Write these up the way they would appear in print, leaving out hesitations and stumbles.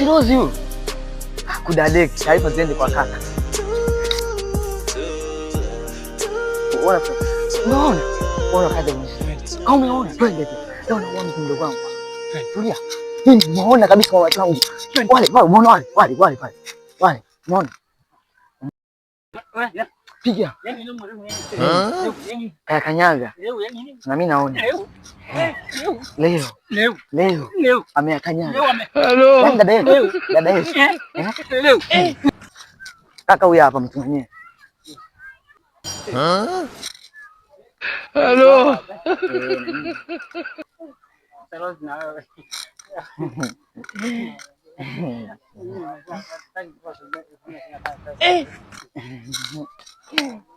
Sirozi huyu. Kudadeki, taarifa ziende kwa kaka. Unaona kaja mwisho. Kama umeona, twende tu. Leo naona mdogo wangu. Tulia. Mimi naona kabisa kwa watu wangu. Wale, umeona wale pale. Wale, umeona? Piga. Kaya kanyaga. Na mimi naona. Leo. Ameakanyaga. Hello. Dada yetu. Kaka huyu hapa mtu mwenyewe. Hello.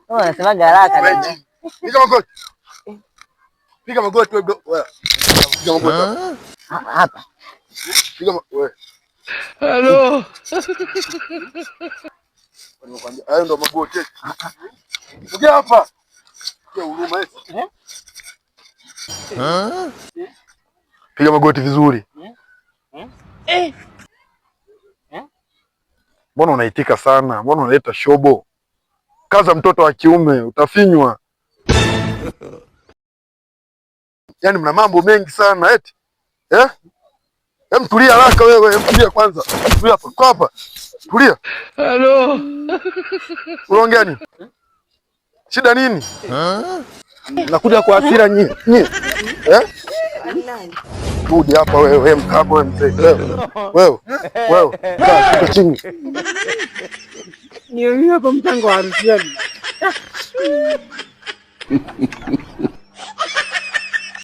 Nasema garaka dada. Piga magoti. Piga magoti wewe. Piga magoti. Hapa. Piga wewe. Hello. Wanakuambia hayo ndo magoti. Piga hapa. Piga huruma hizi. Piga magoti vizuri. Mbona unaitika sana? Mbona unaleta shobo? Kaza mtoto wa kiume utafinywa. Yaani mna mambo mengi sana eti. Tulia haraka wewe, tulia kwanza. Tulia hapa, kwa hapa. Tulia. Hello. Unaongea nini? Shida nini? Nakuja kwa hasira nyie. Rudi hapa wewe, mkabo wewe mzee. Wewe. Kaa chini. Ni hapa mtango wa harusi.